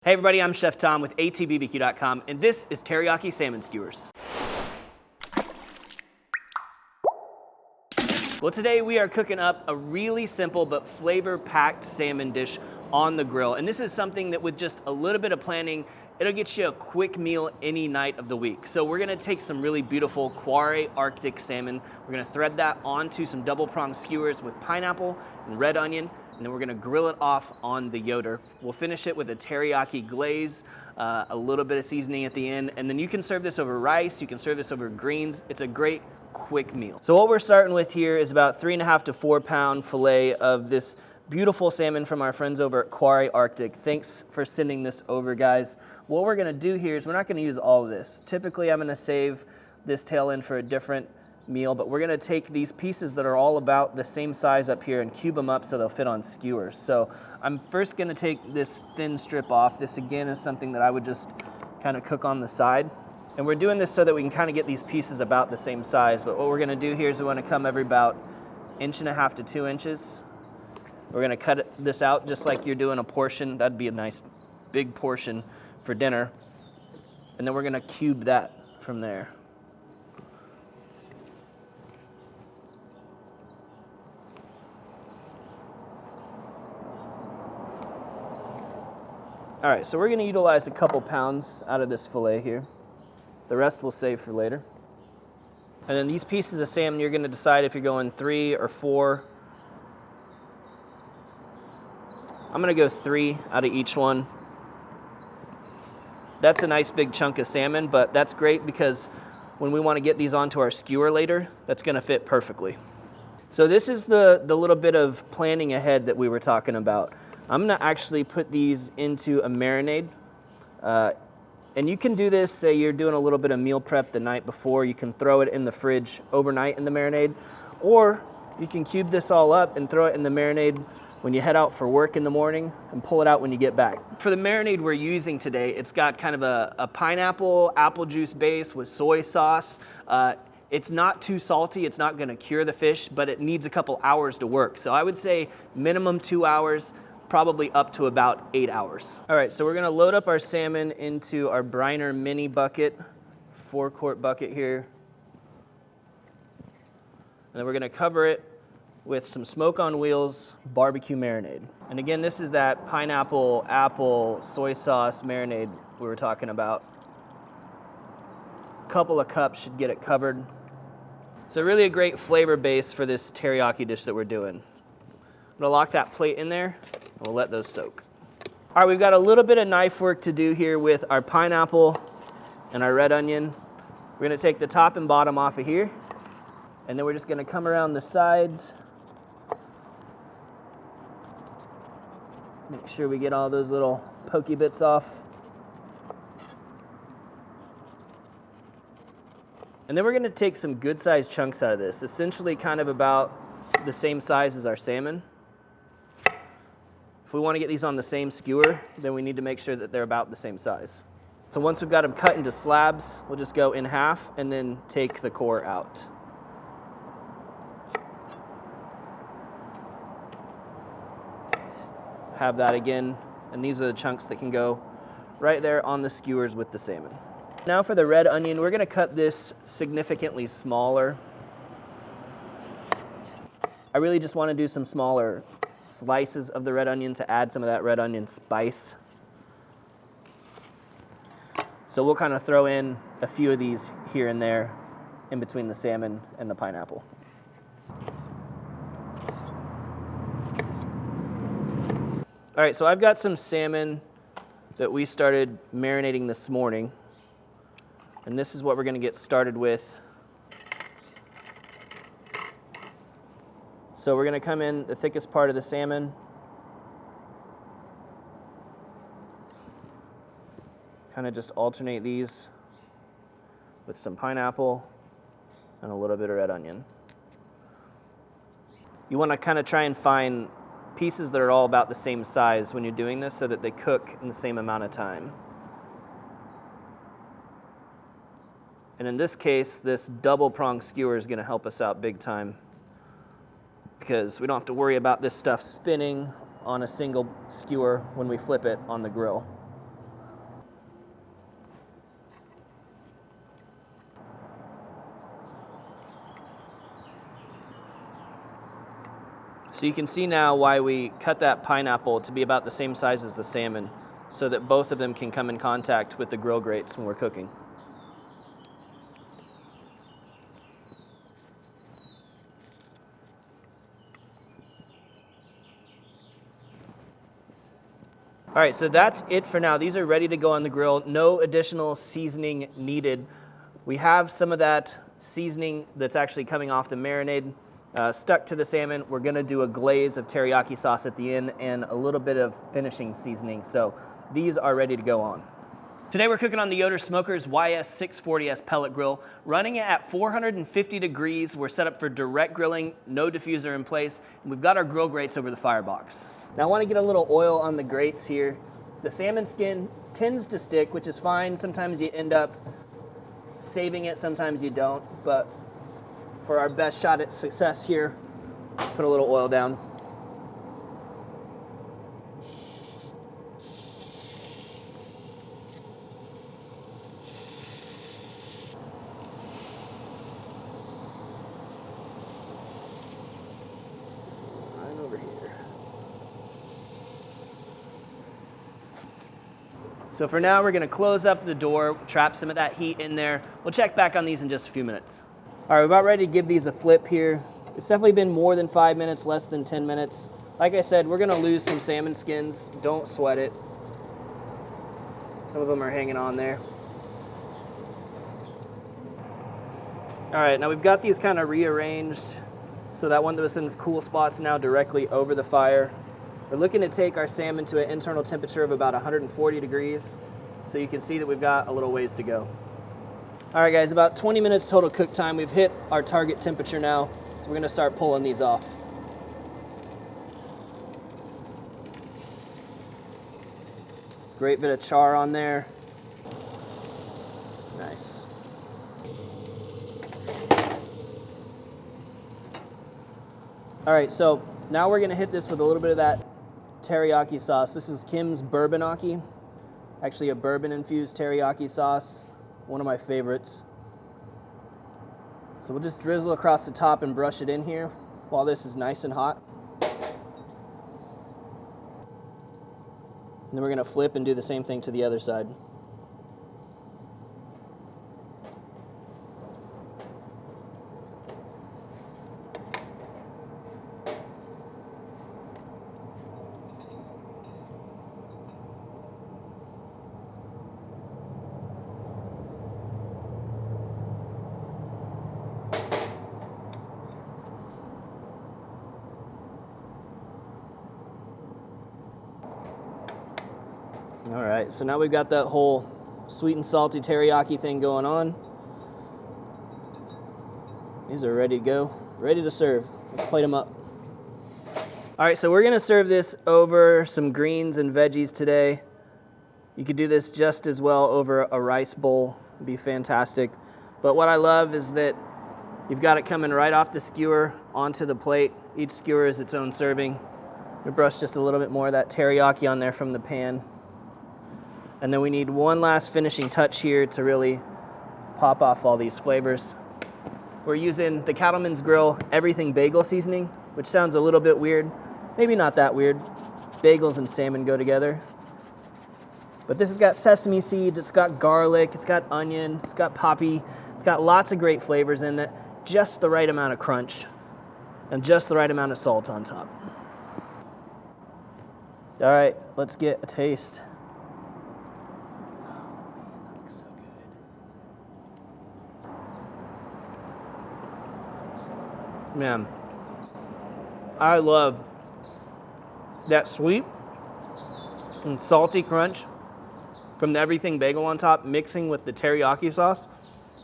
Hey everybody, I'm Chef Tom with allthingsbbq.com, and this is Teriyaki Salmon Skewers. Well, today we are cooking up a really simple but flavor-packed salmon dish on the grill. And this is something that with just a little bit of planning, it'll get you a quick meal any night of the week. So we're gonna take some really beautiful Kvoray Arctic salmon. We're gonna thread that onto some double prong skewers with pineapple and red onion, and then we're gonna grill it off on the Yoder. We'll finish it with a teriyaki glaze, a little bit of seasoning at the end, and then you can serve this over rice, you can serve this over greens. It's a great quick meal. So what we're starting with here is about 3.5 to 4 pound fillet of this beautiful salmon from our friends over at Kvoray Arctic. Thanks for sending this over, guys. What we're gonna do here is we're not gonna use all of this. Typically, I'm gonna save this tail end for a different meal, but we're gonna take these pieces that are all about the same size up here and cube them up so they'll fit on skewers. So I'm first gonna take this thin strip off. This again is something that I would just kind of cook on the side. And we're doing this so that we can kind of get these pieces about the same size. But what we're gonna do here is we wanna come every about 1.5 to 2 inches. We're gonna cut this out just like you're doing a portion. That'd be a nice big portion for dinner. And then we're gonna cube that from there. All right, so we're gonna utilize a couple pounds out of this fillet here. The rest we'll save for later. And then these pieces of salmon, you're gonna decide if you're going 3 or 4. I'm gonna go 3 out of each one. That's a nice big chunk of salmon, but that's great because when we wanna get these onto our skewer later, that's gonna fit perfectly. So this is the little bit of planning ahead that we were talking about. I'm gonna actually put these into a marinade. And you can do this, say you're doing a little bit of meal prep the night before, you can throw it in the fridge overnight in the marinade, or you can cube this all up and throw it in the marinade when you head out for work in the morning and pull it out when you get back. For the marinade we're using today, it's got kind of a pineapple, apple juice base with soy sauce. It's not too salty, it's not gonna cure the fish, but it needs a couple hours to work. So I would say minimum 2 hours, probably up to about 8 hours. All right, so we're gonna load up our salmon into our briner mini bucket, 4-quart bucket here. And then we're gonna cover it with some smoke on wheels barbecue marinade. And again, this is that pineapple, apple, soy sauce marinade we were talking about. A couple of cups should get it covered. So really a great flavor base for this teriyaki dish that we're doing. I'm gonna lock that plate in there. We'll let those soak. All right, we've got a little bit of knife work to do here with our pineapple and our red onion. We're gonna take the top and bottom off of here, and then we're just gonna come around the sides. Make sure we get all those little pokey bits off. And then we're gonna take some good sized chunks out of this, essentially kind of about the same size as our salmon. If we want to get these on the same skewer, then we need to make sure that they're about the same size. So once we've got them cut into slabs, we'll just go in half and then take the core out. Have that again, and these are the chunks that can go right there on the skewers with the salmon. Now for the red onion, we're going to cut this significantly smaller. I really just want to do some smaller slices of the red onion to add some of that red onion spice. So we'll kind of throw in a few of these here and there in between the salmon and the pineapple. All right, so I've got some salmon that we started marinating this morning, and this is what we're going to get started with. So we're gonna come in the thickest part of the salmon. Kind of just alternate these with some pineapple and a little bit of red onion. You wanna kind of try and find pieces that are all about the same size when you're doing this so that they cook in the same amount of time. And in this case, this double prong skewer is gonna help us out big time, because we don't have to worry about this stuff spinning on a single skewer when we flip it on the grill. So you can see now why we cut that pineapple to be about the same size as the salmon, so that both of them can come in contact with the grill grates when we're cooking. All right, so that's it for now. These are ready to go on the grill. No additional seasoning needed. We have some of that seasoning that's actually coming off the marinade stuck to the salmon. We're gonna do a glaze of teriyaki sauce at the end and a little bit of finishing seasoning. So these are ready to go on. Today we're cooking on the Yoder Smoker's YS640S pellet grill. Running it at 450 degrees. We're set up for direct grilling, no diffuser in place. And we've got our grill grates over the firebox. Now I want to get a little oil on the grates here. The salmon skin tends to stick, which is fine. Sometimes you end up saving it, sometimes you don't. But for our best shot at success here, put a little oil down. So for now, we're gonna close up the door, trap some of that heat in there. We'll check back on these in just a few minutes. All right, we're about ready to give these a flip here. It's definitely been more than 5 minutes, less than 10 minutes. Like I said, we're gonna lose some salmon skins. Don't sweat it. Some of them are hanging on there. All right, now we've got these kind of rearranged so that one that was in this cool spot's now directly over the fire. We're looking to take our salmon to an internal temperature of about 140 degrees. So you can see that we've got a little ways to go. All right guys, about 20 minutes total cook time. We've hit our target temperature now. So we're gonna start pulling these off. Great bit of char on there. Nice. All right, so now we're gonna hit this with a little bit of that teriyaki sauce. This is Kim's Bourbonaki, actually a bourbon-infused teriyaki sauce, one of my favorites. So we'll just drizzle across the top and brush it in here while this is nice and hot. And then we're gonna flip and do the same thing to the other side. All right, so now we've got that whole sweet and salty teriyaki thing going on. These are ready to go, ready to serve. Let's plate them up. All right, so we're gonna serve this over some greens and veggies today. You could do this just as well over a rice bowl. It'd be fantastic. But what I love is that you've got it coming right off the skewer onto the plate. Each skewer is its own serving. We brush just a little bit more of that teriyaki on there from the pan. And then we need one last finishing touch here to really pop off all these flavors. We're using the Cattleman's Grill Everything Bagel Seasoning, which sounds a little bit weird. Maybe not that weird. Bagels and salmon go together. But this has got sesame seeds, it's got garlic, it's got onion, it's got poppy. It's got lots of great flavors in it. Just the right amount of crunch and just the right amount of salt on top. All right, let's get a taste. Man, I love that sweet and salty crunch from the Everything Bagel on top mixing with the teriyaki sauce.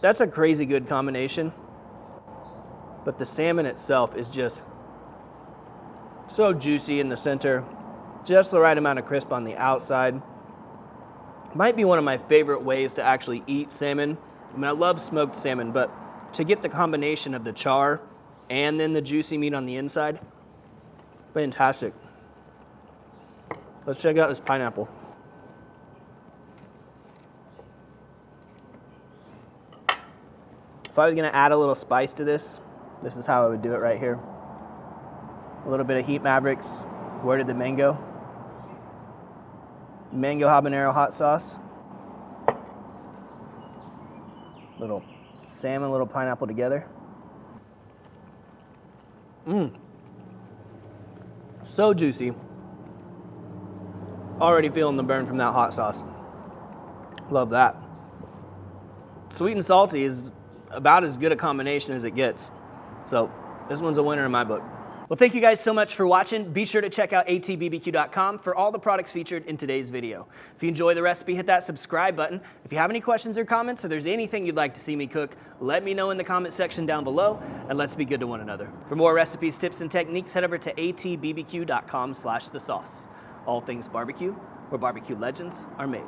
That's a crazy good combination. But the salmon itself is just so juicy in the center, just the right amount of crisp on the outside. Might be one of my favorite ways to actually eat salmon. I mean, I love smoked salmon, but to get the combination of the char and then the juicy meat on the inside, fantastic. Let's check out this pineapple. If I was gonna add a little spice to this, this is how I would do it right here. A little bit of Heat Mavericks. Where did the mango? Mango habanero hot sauce. Little salmon, little pineapple together. So juicy. Already feeling the burn from that hot sauce. Love that. Sweet and salty is about as good a combination as it gets. So this one's a winner in my book. Well, thank you guys so much for watching. Be sure to check out allthingsbbq.com for all the products featured in today's video. If you enjoy the recipe, hit that subscribe button. If you have any questions or comments, or there's anything you'd like to see me cook, let me know in the comment section down below, and let's be good to one another. For more recipes, tips, and techniques, head over to allthingsbbq.com/thesauce. All things barbecue, where barbecue legends are made.